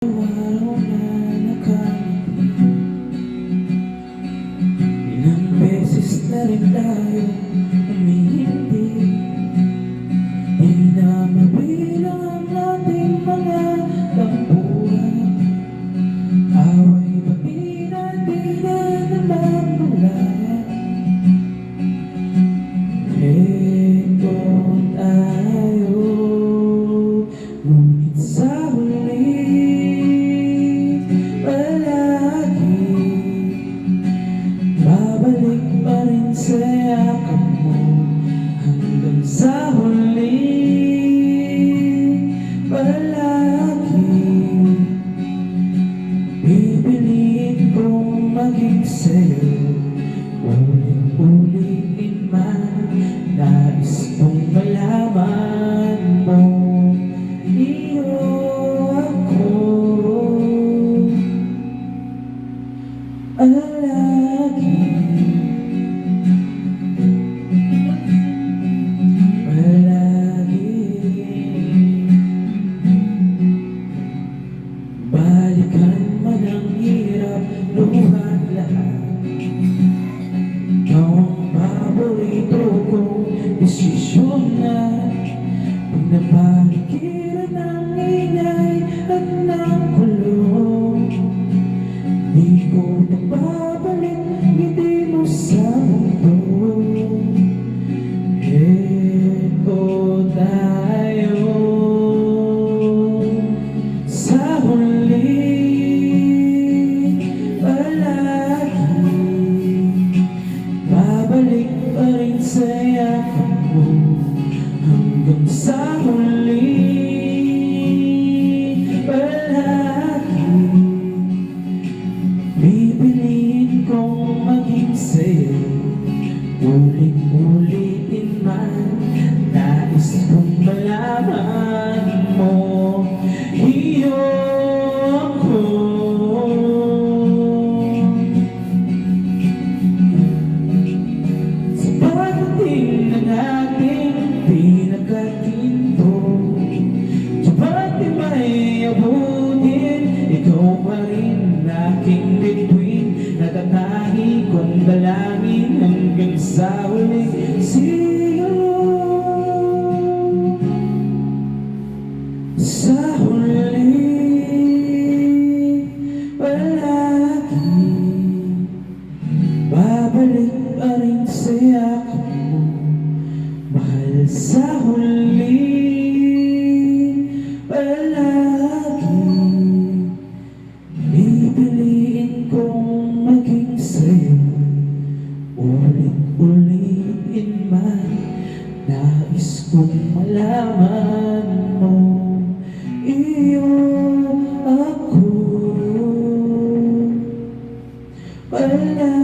Araw na nakangiti, ilang beses na rin tayo humihindi. Di na mabilang ang ating mga tampuhan, away pati na di na namamalayan. Ito tayo, ngunit sa huli babalik pa rin sa yakap mo hanggang sa huli. Palagi pipiliin kong maging sa'yo, ulit-ulitin man. Nais kong malaman mo, iyo ako. Balikan man ang hirap, luhat lahat. Ikaw ang paborito kong desisyon na pinapaligiran ng ingay at ng kulong. Di ko pagbabalik ngiti mo sa mundo. Ito tayo sa huli. Palagi babalik pa rin sa yakap mo hanggang sa huli. Palagi pipiliin kong maging sa'yo, ulit-ulitin man. Nais kong malaman mo, iyo ako. Sa pagdating ng ating pinagkatinto, sa ba't di may abutin, ikaw pa rin aking bituin. Natatangi kong dalangin hanggang sa huli. Sa huli, palagi babalik pa rin sa yakap mo, mahal. Sa huli, palagi pipiliin kong maging sa'yo, ulit-ulitin man. Nais kong malaman mo, iyo ako. Palagi